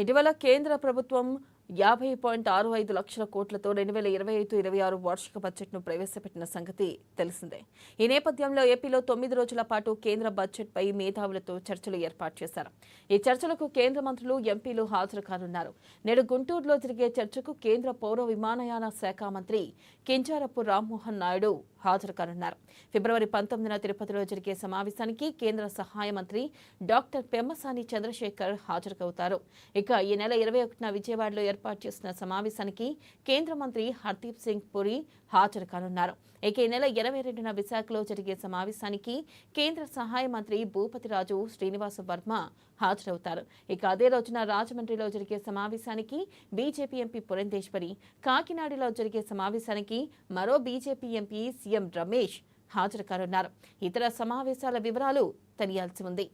ఇటీవల కేంద్ర ప్రభుత్వం 50.65 లక్షల కోట్లతో 2025-26 వార్షిక బడ్జెట్ను ప్రవేశపెట్టిన సంగతి తెలిసిందే. ఈ నేపథ్యంలో ఏపీలో 9 రోజుల పాటు కేంద్ర బడ్జెట్పై మేధావులతో చర్చలు ఏర్పాటు చేశారు. ఈ చర్చలకు కేంద్ర మంత్రులు, ఎంపీలు హాజరు కానున్నారు. నేడు గుంటూరులో జరిగే చర్చకు కేంద్ర పౌర విమానయాన శాఖ మంత్రి కింజరాపు రామ్మోహన్ నాయుడు హాజరు కానున్నారు. ఫిబ్రవరి 19న తిరుపతిలో జరిగే సమావేశానికి కేంద్ర సహాయ మంత్రి డాక్టర్ పెమ్మసాని చంద్రశేఖర్ హాజరవుతారు. ఇక ఈ నెల 21న విజయవాడలో ఏర్పాటు చేసిన సమావేశానికి కేంద్ర మంత్రి హర్దీప్ సింగ్ పురి హాజరు కానున్నారు. ఇక ఈ నెల 22న విశాఖలో జరిగే సమావేశానికి కేంద్ర సహాయ మంత్రి భూపతిరాజు శ్రీనివాస వర్మ హాజరవుతారు. ఇక అదే రోజున రాజమండ్రిలో జరిగే సమావేశానికి బీజేపీ ఎంపీ పురంధేశ్వరి, కాకినాడలో జరిగే సమావేశానికి మరో బీజేపీ ఎంపీ సీఎం రమేష్ హాజరు కానున్నారు. ఇతర సమావేశాల వివరాలు తెలియాల్సి ఉంది.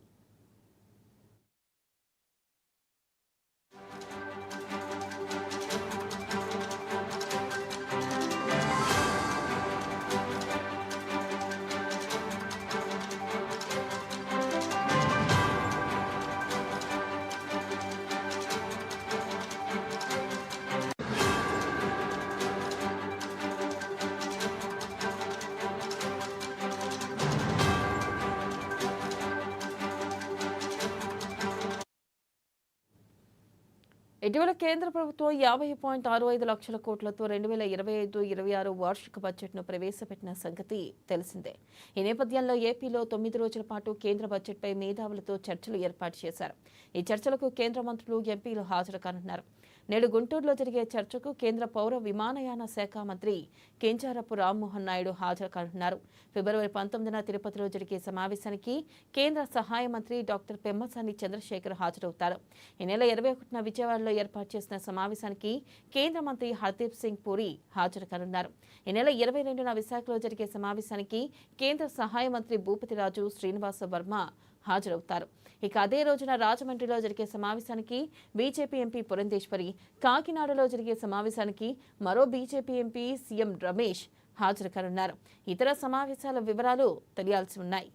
ఇటీవల కేంద్ర ప్రభుత్వం 50.65 లక్షల కోట్లతో 2025-26 వార్షిక బడ్జెట్ను ప్రవేశపెట్టిన సంగతి తెలిసిందే. ఈ నేపథ్యంలో ఏపీలో 9 రోజుల పాటు కేంద్ర బడ్జెట్పై మేధావులతో చర్చలు ఏర్పాటు చేశారు. ఈ చర్చలకు కేంద్ర మంత్రులు, ఎంపీలు హాజరు కానున్నారు. నేడు గుంటూరులో జరిగే చర్చకు కేంద్ర పౌర విమానయాన శాఖ మంత్రి కింజరాపు రామ్మోహన్ నాయుడు హాజరు కానున్నారు. ఫిబ్రవరి 19న తిరుపతిలో జరిగే సమావేశానికి కేంద్ర సహాయ మంత్రి డాక్టర్ పెమ్మసాని చంద్రశేఖర్ హాజరవుతారు. ఈ నెల 21న విజయవాడలో ఏర్పాటు చేసిన సమావేశానికి కేంద్ర మంత్రి హర్దీప్ సింగ్ పురి హాజరు కానున్నారు. ఈ నెల 22న విశాఖలో జరిగే సమావేశానికి కేంద్ర సహాయ మంత్రి భూపతిరాజు శ్రీనివాస వర్మ హాజరవుతారు. ఇక అదే రోజున రాజమండ్రిలో జరిగే సమావేశానికి బీజేపీ ఎంపీ పురంధేశ్వరి, కాకినాడలో జరిగే సమావేశానికి మరో బీజేపీ ఎంపీ సీఎం రమేష్ హాజరు కానున్నారు. ఇతర సమావేశాల వివరాలు తెలియాల్సి ఉన్నాయి.